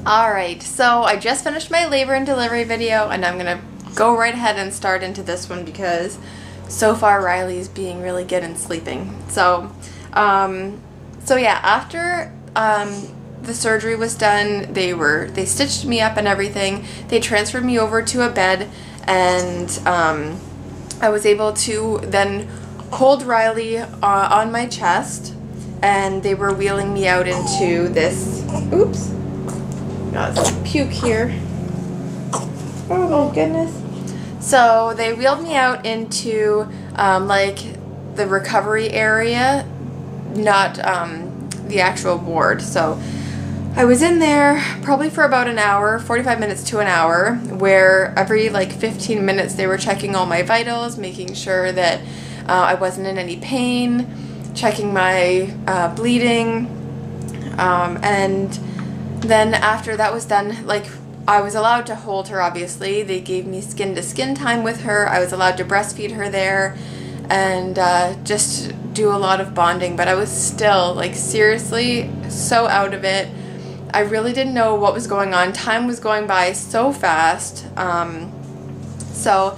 Alright, so I just finished my labor and delivery video and I'm gonna go right ahead and start into this one because so far Riley's being really good and sleeping. So yeah, after the surgery was done, they stitched me up and everything. They transferred me over to a bed and I was able to then hold Riley on my chest, and they were wheeling me out into this, oops, got some puke here. Oh my goodness. So they wheeled me out into like the recovery area, not the actual ward. So I was in there probably for about an hour, 45 minutes to an hour, where every like 15 minutes they were checking all my vitals, making sure that I wasn't in any pain, checking my bleeding, and then after that was done, like, I was allowed to hold her, obviously. They gave me skin-to-skin time with her. I was allowed to breastfeed her there and just do a lot of bonding, but I was still, like, seriously so out of it. I really didn't know what was going on. Time was going by so fast. So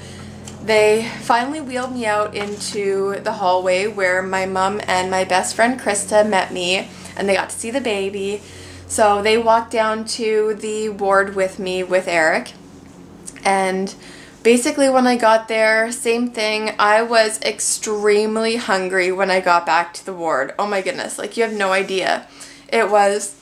they finally wheeled me out into the hallway where my mom and my best friend Krista met me, and they got to see the baby. So they walked down to the ward with me with Eric, and basically when I got there, same thing. I was extremely hungry when I got back to the ward. Oh my goodness, like, you have no idea. It was,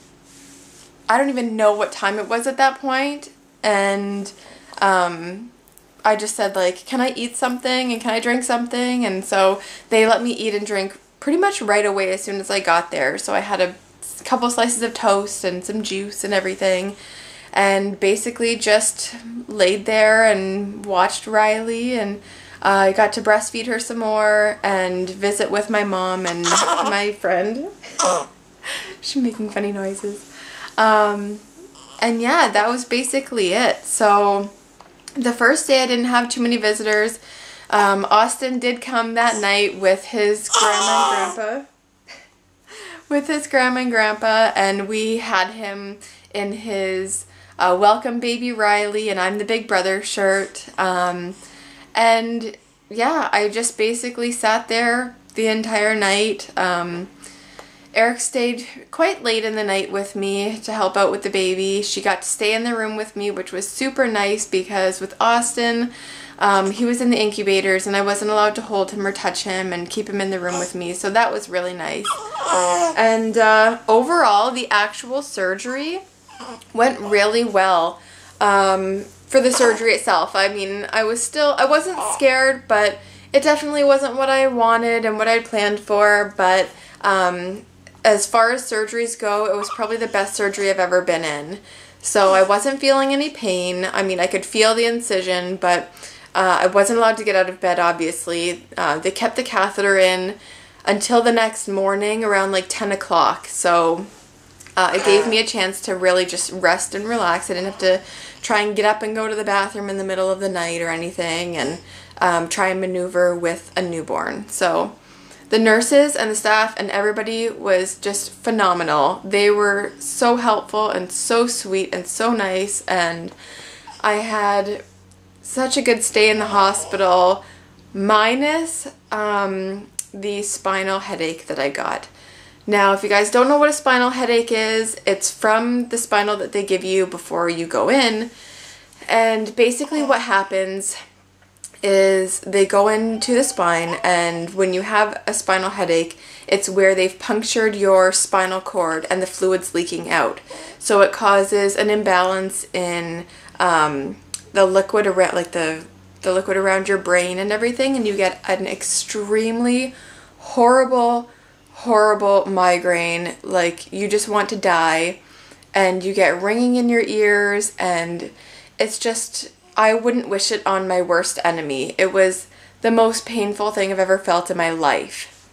I don't even know what time it was at that point, and I just said, like, can I eat something and can I drink something? And so they let me eat and drink pretty much right away as soon as I got there. So I had a couple slices of toast and some juice and everything, and basically just laid there and watched Riley, and I got to breastfeed her some more and visit with my mom and my friend. She's making funny noises. And yeah, that was basically it. So the first day I didn't have too many visitors. Austin did come that night with his grandma and grandpa. With his grandma and grandpa, and we had him in his welcome baby Riley and I'm the big brother shirt. And yeah, I just basically sat there the entire night. Eric stayed quite late in the night with me to help out with the baby. She got to stay in the room with me, which was super nice because with Austin, he was in the incubators and I wasn't allowed to hold him or touch him and keep him in the room with me, so that was really nice. And overall, the actual surgery went really well for the surgery itself. I mean, I wasn't scared, but it definitely wasn't what I wanted and what I'd planned for, but as far as surgeries go, it was probably the best surgery I've ever been in. So I wasn't feeling any pain. I mean, I could feel the incision, but I wasn't allowed to get out of bed, obviously. They kept the catheter in until the next morning around like 10 o'clock. So it gave me a chance to really just rest and relax. I didn't have to try and get up and go to the bathroom in the middle of the night or anything, and try and maneuver with a newborn. So the nurses and the staff and everybody was just phenomenal. They were so helpful and so sweet and so nice, and I had such a good stay in the hospital, minus the spinal headache that I got. Now, if you guys don't know what a spinal headache is, it's from the spinal that they give you before you go in, and basically what happens is they go into the spine, and when you have a spinal headache, it's where they've punctured your spinal cord and the fluid's leaking out. So it causes an imbalance in the liquid around, like the liquid around your brain and everything, and you get an extremely horrible migraine. Like, you just want to die, and you get ringing in your ears, and it's just, I wouldn't wish it on my worst enemy. It was the most painful thing I've ever felt in my life.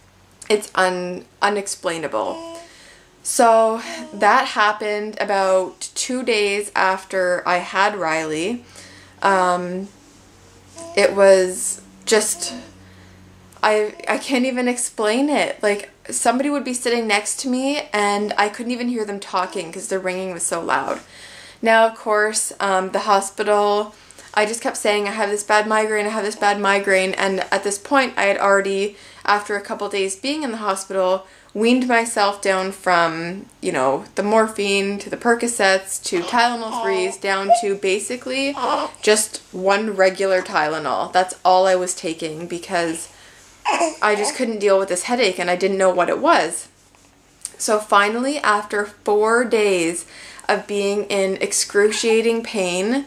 It's unexplainable. So that happened about 2 days after I had Riley. It was just, I can't even explain it. Like, somebody would be sitting next to me and I couldn't even hear them talking because the ringing was so loud. Now, of course, the hospital, I just kept saying, I have this bad migraine, I have this bad migraine, and at this point I had already, after a couple days being in the hospital, weaned myself down from, you know, the morphine to the Percocets to Tylenol 3s down to basically just one regular Tylenol. That's all I was taking because I just couldn't deal with this headache and I didn't know what it was. So finally, after 4 days of being in excruciating pain,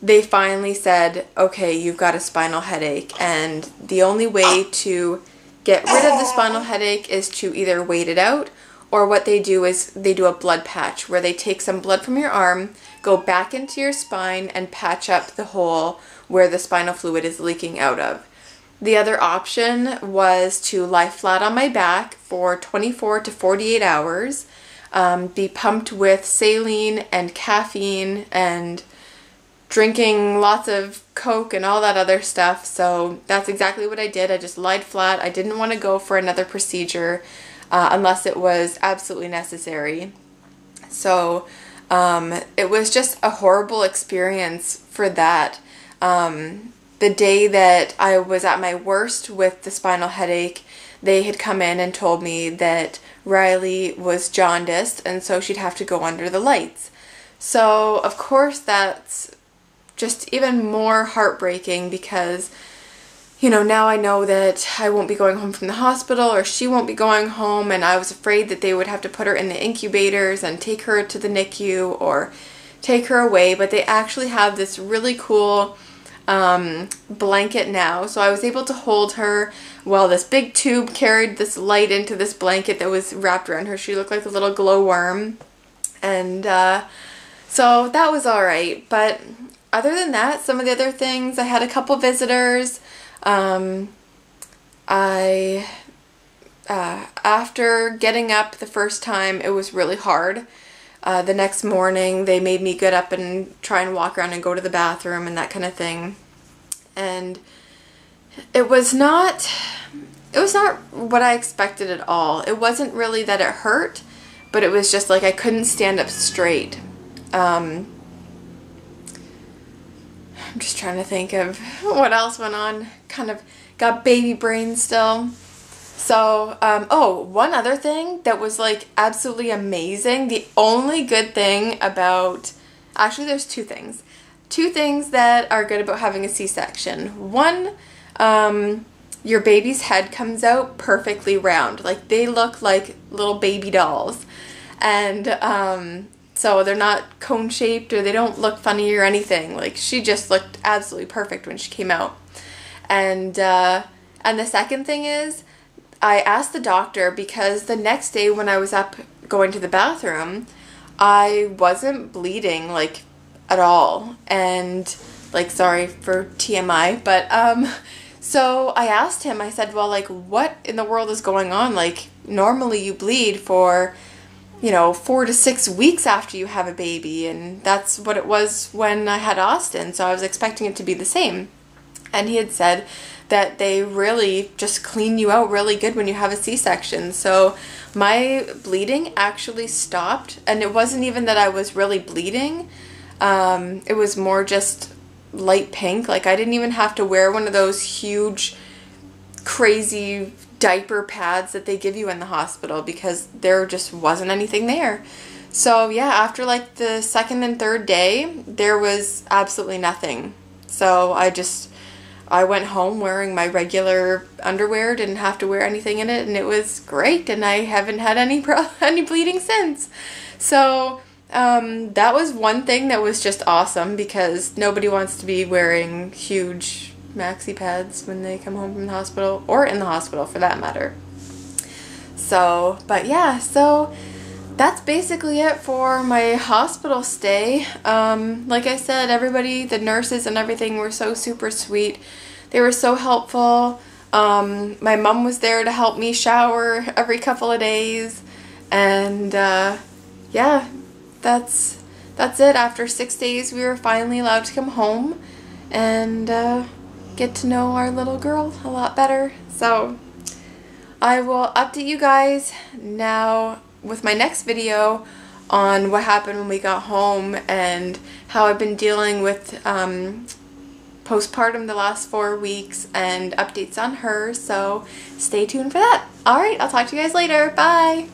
they finally said, okay, you've got a spinal headache, and the only way to get rid of the spinal headache is to either wait it out, or what they do is they do a blood patch where they take some blood from your arm, go back into your spine, and patch up the hole where the spinal fluid is leaking out of. The other option was to lie flat on my back for 24 to 48 hours, be pumped with saline and caffeine and drinking lots of Coke and all that other stuff. So that's exactly what I did. I just lied flat. I didn't want to go for another procedure unless it was absolutely necessary. So it was just a horrible experience for that. The day that I was at my worst with the spinal headache, they had come in and told me that Riley was jaundiced and so she'd have to go under the lights. So of course that's just even more heartbreaking because, you know, now I know that I won't be going home from the hospital, or she won't be going home, and I was afraid that they would have to put her in the incubators and take her to the NICU or take her away, but they actually have this really cool blanket now, so I was able to hold her while this big tube carried this light into this blanket that was wrapped around her. She looked like a little glowworm, and so that was alright, but other than that, some of the other things, I had a couple visitors. After getting up the first time, it was really hard. The next morning, they made me get up and try and walk around and go to the bathroom and that kind of thing. And it was not what I expected at all. It wasn't really that it hurt, but it was just like I couldn't stand up straight. I'm just trying to think of what else went on. Kind of got baby brain still. So, oh, one other thing that was like absolutely amazing. The only good thing about, actually there's two things. Two things that are good about having a C-section. One, your baby's head comes out perfectly round. Like they look like little baby dolls. And, so they're not cone-shaped or they don't look funny or anything. Like, she just looked absolutely perfect when she came out. And the second thing is, I asked the doctor because the next day when I was up going to the bathroom, I wasn't bleeding, like, at all. And, like, sorry for TMI, but, so I asked him, I said, well, like, what in the world is going on? Like, normally you bleed for, you know, 4 to 6 weeks after you have a baby, and that's what it was when I had Austin, so I was expecting it to be the same. And he had said that they really just clean you out really good when you have a C-section. So my bleeding actually stopped, and it wasn't even that I was really bleeding. It was more just light pink. Like I didn't even have to wear one of those huge, crazy diaper pads that they give you in the hospital because there just wasn't anything there. So yeah, after like the second and third day, there was absolutely nothing. So I went home wearing my regular underwear, didn't have to wear anything in it, and it was great, and I haven't had any bleeding since. So that was one thing that was just awesome because nobody wants to be wearing huge maxi pads when they come home from the hospital, or in the hospital for that matter. So, but yeah, so that's basically it for my hospital stay. Like I said, everybody, the nurses and everything were so super sweet. They were so helpful. My mom was there to help me shower every couple of days. And yeah, that's it. After 6 days, we were finally allowed to come home and get to know our little girl a lot better. So I will update you guys now with my next video on what happened when we got home and how I've been dealing with postpartum the last 4 weeks and updates on her, so stay tuned for that. Alright, I'll talk to you guys later. Bye!